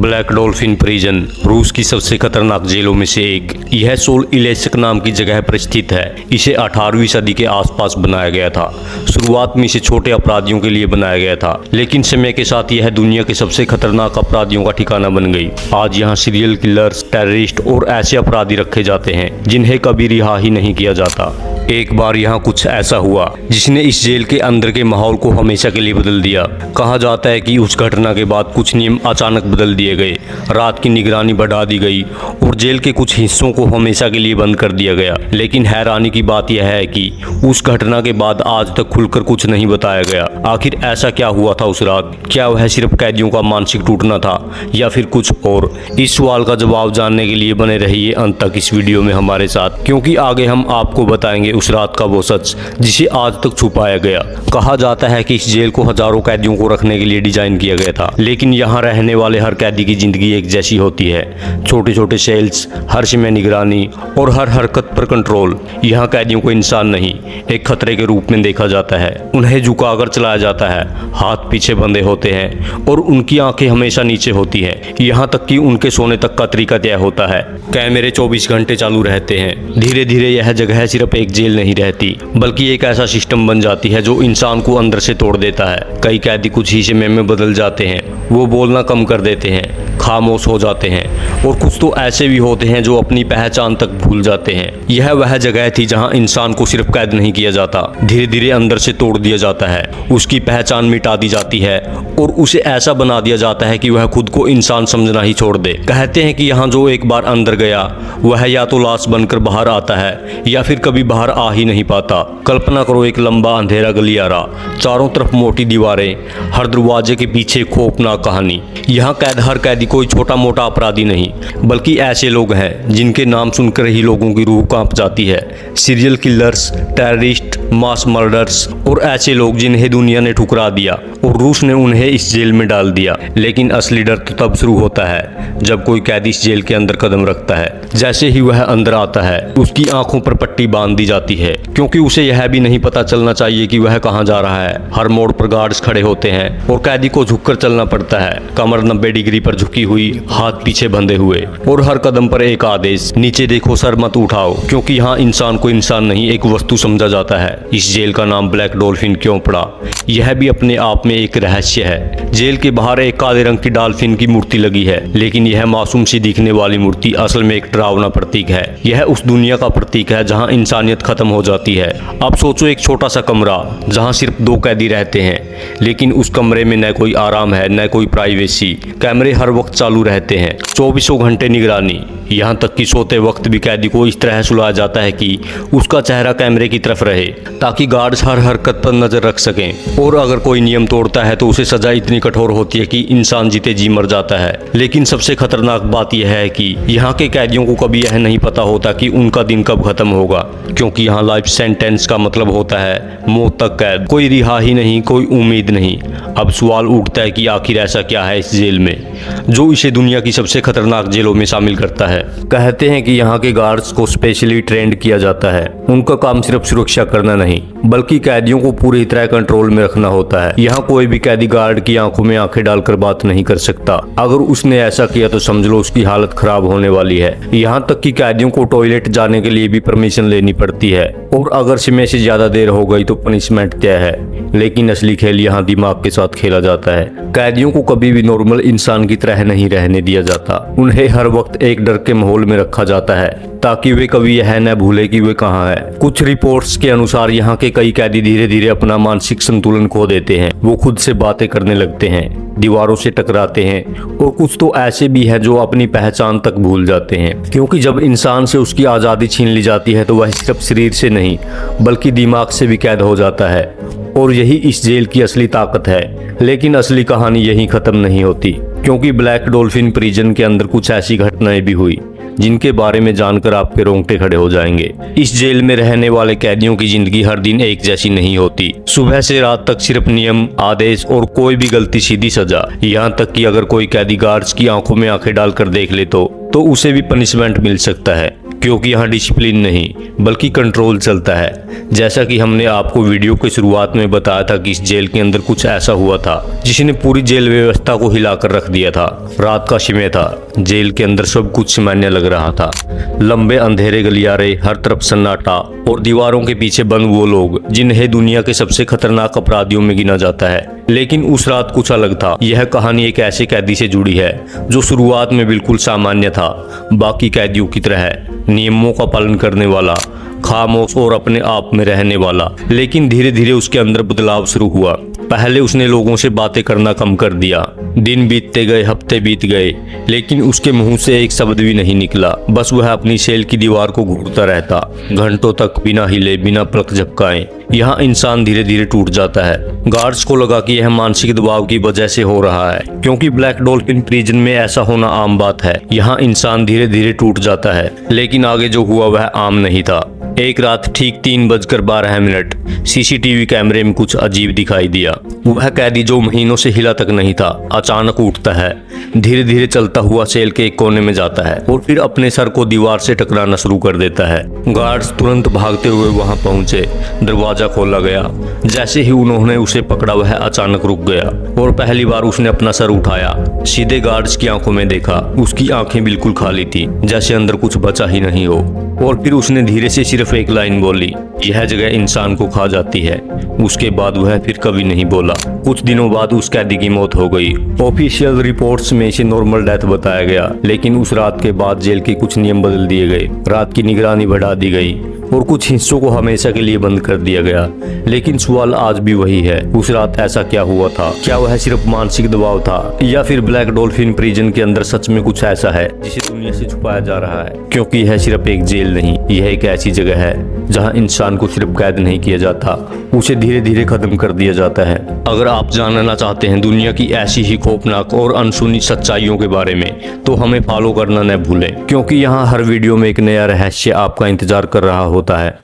Black dolphin prison रूस की सबसे खतरनाक जेलों में से एक। यह सोल इलेस्क नाम की जगह पर स्थित है। इसे 18वीं सदी के आसपास बनाया गया था। शुरुआत में इसे छोटे अपराधियों के लिए बनाया गया था, लेकिन समय के साथ यह दुनिया के सबसे खतरनाक अपराधियों का ठिकाना बन गई। आज यहाँ सीरियल किलर्स, टेररिस्ट और ऐसे अपराधी रखे जाते हैं जिन्हें कभी रिहा ही नहीं किया जाता। एक बार यहाँ कुछ ऐसा हुआ जिसने इस जेल के अंदर के माहौल को हमेशा के लिए बदल दिया। कहा जाता है कि उस घटना के बाद कुछ नियम अचानक बदल दिए गए, रात की निगरानी बढ़ा दी गई और जेल के कुछ हिस्सों को हमेशा के लिए बंद कर दिया गया। लेकिन हैरानी की बात यह है कि उस घटना के बाद आज तक खुलकर कुछ नहीं बताया गया। आखिर ऐसा क्या हुआ था उस रात? क्या वह सिर्फ कैदियों का मानसिक टूटना था या फिर कुछ और? इस सवाल का जवाब जानने के लिए बने रहिए अंत तक इस वीडियो में हमारे साथ, क्योंकि आगे हम आपको बताएंगे उस रात का वो सच जिसे आज तक छुपाया गया। कहा जाता है कि इस जेल को हजारों कैदियों को रखने के लिए डिजाइन किया गया था, लेकिन यहाँ रहने वाले हर कैदी की जिंदगी एक जैसी होती है। छोटे छोटे सेल्स, हर समय निगरानी और हर हरकत पर कंट्रोल। यहाँ कैदियों को इंसान नहीं, एक खतरे के रूप में देखा जाता है। उन्हें झुकाकर चलाया जाता है, हाथ पीछे बंधे होते हैं और उनकी आंखें हमेशा नीचे होती है। यहाँ तक कि उनके सोने तक का तरीका तय होता है। कैमरे 24 घंटे चालू रहते हैं। धीरे धीरे यह जगह सिर्फ एक जेल नहीं रहती, बल्कि एक ऐसा सिस्टम बन जाती है जो इंसान को अंदर से तोड़ देता है। कई कैदी कुछ ही समय में बदल जाते हैं। वो बोलना कम कर देते हैं, खामोश हो जाते हैं और कुछ तो ऐसे भी होते हैं जो अपनी पहचान तक भूल जाते हैं। यह वह जगह थी जहां इंसान को सिर्फ कैद नहीं किया जाता, धीरे धीरे अंदर से तोड़ दिया जाता है। उसकी पहचान मिटा दी जाती है और उसे ऐसा बना दिया जाता है कि वह खुद को इंसान समझना ही छोड़ दे। कहते हैं कि यहाँ जो एक बार अंदर गया वह या तो लाश बनकर बाहर आता है या फिर कभी बाहर आ ही नहीं पाता। कल्पना करो एक लंबा अंधेरा गलियारा, चारों तरफ मोटी दीवारें, हर दरवाजे के पीछे खौफनाक कहानी। यहाँ कैद हर कैदी कोई छोटा मोटा अपराधी नहीं, बल्कि ऐसे लोग हैं जिनके नाम सुनकर ही लोगों की रूह कांप जाती है। सीरियल किलर्स, टेररिस्ट, मास मर्डर्स और ऐसे लोग जिन्हें दुनिया ने ठुकरा दिया और रूस ने उन्हें इस जेल में डाल दिया। लेकिन असली डर तो तब शुरू होता है जब कोई कैदी इस जेल के अंदर कदम रखता है। जैसे ही वह अंदर आता है उसकी आंखों पर पट्टी बांध दी जाती है, क्योंकि उसे यह भी नहीं पता चलना चाहिए कि वह कहां जा रहा है। हर मोड़ पर गार्ड्स खड़े होते हैं और कैदी को झुककर चलना पड़ता है, कमर 90 डिग्री पर झुकी हुई, हाथ पीछे बंधे हुए और हर कदम पर एक आदेश, नीचे देखो, सर मत उठाओ। क्योंकि यहाँ इंसान को इंसान नहीं, एक वस्तु समझा जाता है। इस जेल का नाम ब्लैक डॉल्फिन क्यों पड़ा, यह भी अपने आप में एक रहस्य है। जेल के बाहर एक काले रंग की डॉल्फिन की मूर्ति लगी है, लेकिन यह मासूम सी दिखने वाली मूर्ति असल में एक डरावना प्रतीक है। यह उस दुनिया का प्रतीक है जहां इंसानियत खत्म हो जाती है। अब सोचो एक छोटा सा कमरा जहां सिर्फ 2 कैदी रहते हैं, लेकिन उस कमरे में न कोई आराम है, न कोई प्राइवेसी। कैमरे हर वक्त चालू रहते हैं, 24 घंटे निगरानी। यहाँ तक कि सोते वक्त भी कैदी को इस तरह सुलाया जाता है कि उसका चेहरा कैमरे की तरफ रहे, ताकि गार्ड्स हर हरकत पर नजर रख सकें। और अगर कोई नियम तोड़ता है तो उसे सजा इतनी कठोर होती है कि इंसान जीते जी मर जाता है। लेकिन सबसे खतरनाक बात यह है कि यहाँ के कैदियों को कभी यह नहीं पता होता कि उनका दिन कब खत्म होगा, क्योंकि यहाँ लाइफ सेंटेंस का मतलब होता है मौत तक कैद। कोई रिहा ही नहीं, कोई उम्मीद नहीं। अब सवाल उठता है कि आखिर ऐसा क्या है इस जेल में जो इसे दुनिया की सबसे खतरनाक जेलों में शामिल करता है। कहते हैं कि यहाँ के गार्ड्स को स्पेशली ट्रेंड किया जाता है। उनका काम सिर्फ सुरक्षा करना नहीं, बल्कि कैदियों को पूरी तरह कंट्रोल में रखना होता है। यहाँ कोई भी कैदी गार्ड की आंखों में आंखें डालकर बात नहीं कर सकता। अगर उसने ऐसा किया तो समझ लो उसकी हालत खराब होने वाली है। यहाँ तक कि कैदियों को टॉयलेट जाने के लिए भी परमिशन लेनी पड़ती है, और अगर समय से ज्यादा देर हो गई तो पनिशमेंट तय है। लेकिन असली खेल यहाँ दिमाग के साथ खेला जाता है। कैदियों को कभी भी नॉर्मल इंसान की तरह नहीं रहने दिया जाता। उन्हें हर वक्त एक डर के माहौल में रखा जाता है, ताकि वे कभी यह न भूले कि वे कहाँ है। कुछ रिपोर्ट्स के अनुसार यहाँ के कई कैदी धीरे धीरे अपना मानसिक संतुलन खो देते हैं। वो खुद से बातें करने लगते हैं, दीवारों से टकराते हैं, और कुछ तो ऐसे भी हैं जो अपनी पहचान तक भूल जाते हैं। क्योंकि जब इंसान से उसकी आज़ादी छीन ली जाती है तो वह सिर्फ शरीर से नहीं, बल्कि दिमाग से भी कैद हो जाता है। और यही इस जेल की असली ताकत है। लेकिन असली कहानी यहीं खत्म नहीं होती, क्योंकि ब्लैक डॉल्फिन प्रिजन के अंदर कुछ ऐसी घटनाएं भी हुई जिनके बारे में जानकर आपके रोंगटे खड़े हो जाएंगे। इस जेल में रहने वाले कैदियों की जिंदगी हर दिन एक जैसी नहीं होती। सुबह से रात तक सिर्फ नियम, आदेश और कोई भी गलती सीधी सजा। यहाँ तक कि अगर कोई कैदी गार्ड्स की आंखों में आंखें डालकर देख ले तो उसे भी पनिशमेंट मिल सकता है। क्योंकि यहाँ डिसिप्लिन नहीं बल्कि कंट्रोल चलता है। जैसा कि हमने आपको वीडियो के शुरुआत में बताया था कि इस जेल के अंदर कुछ ऐसा हुआ था जिसने पूरी जेल व्यवस्था को हिलाकर रख दिया था। रात का समय था, जेल के अंदर सब कुछ सामान्य लग रहा था। लंबे अंधेरे गलियारे, हर तरफ सन्नाटा और दीवारों के पीछे बंद वो लोग जिन्हें दुनिया के सबसे खतरनाक अपराधियों में गिना जाता है। लेकिन उस रात कुछ अलग था। यह कहानी एक ऐसे कैदी से जुड़ी है जो शुरुआत में बिल्कुल सामान्य था, बाकी कैदियों की तरह नियमों का पालन करने वाला, खामोश और अपने आप में रहने वाला। लेकिन धीरे धीरे उसके अंदर बदलाव शुरू हुआ। पहले उसने लोगों से बातें करना कम कर दिया। दिन बीतते गए, हफ्ते बीत गए, लेकिन उसके मुंह से एक शब्द भी नहीं निकला। बस वह अपनी सेल की दीवार को घूरता रहता, घंटों तक बिना हिले, बिना पलक झपकाए। यहाँ इंसान धीरे धीरे टूट जाता है। गार्ड्स को लगा कि यह मानसिक दबाव की वजह से हो रहा है, क्योंकि ब्लैक डॉल्फिन प्रिजन में ऐसा होना आम बात है। यहाँ इंसान धीरे धीरे टूट जाता है। लेकिन आगे जो हुआ वह आम नहीं था। एक रात ठीक 3:12 सीसीटीवी कैमरे में कुछ अजीब दिखाई दिया। वह कैदी जो महीनों से हिला तक नहीं था, अचानक उठता है, धीरे धीरे चलता हुआ सेल के एक कोने में जाता है और फिर अपने सर को दीवार से टकराना शुरू कर देता है। गार्ड्स तुरंत भागते हुए वहां पहुंचे। दरवाजा खोला गया। जैसे ही उन्होंने उसे पकड़ा वह अचानक रुक गया और पहली बार उसने अपना सर उठाया, सीधे गार्ड्स की आंखों में देखा। उसकी आंखें बिल्कुल खाली थी, जैसे अंदर कुछ बचा ही नहीं हो। और फिर उसने धीरे से सिर्फ एक लाइन बोली, यह जगह इंसान को खा जाती है। उसके बाद वह फिर कभी नहीं बोला। कुछ दिनों बाद उस कैदी की मौत हो गई। ऑफिशियल रिपोर्ट्स में इसे नॉर्मल डेथ बताया गया, लेकिन उस रात के बाद जेल के कुछ नियम बदल दिए गए। रात की निगरानी बढ़ा दी गई और कुछ हिस्सों को हमेशा के लिए बंद कर दिया गया। लेकिन सवाल आज भी वही है, उस रात ऐसा क्या हुआ था? क्या वह सिर्फ मानसिक दबाव था, या फिर ब्लैक डॉल्फिन प्रिजन के अंदर सच में कुछ ऐसा है जिसे दुनिया से छुपाया जा रहा है? क्योंकि यह सिर्फ एक जेल नहीं, यह एक ऐसी जगह है जहां इंसान को सिर्फ कैद नहीं किया जाता, उसे धीरे धीरे खत्म कर दिया जाता है। अगर आप जानना चाहते हैं दुनिया की ऐसी ही खौफनाक और अनसुनी सच्चाइयों के बारे में, तो हमें फॉलो करना न भूलें, क्योंकि यहाँ हर वीडियो में एक नया रहस्य आपका इंतजार कर रहा होता है।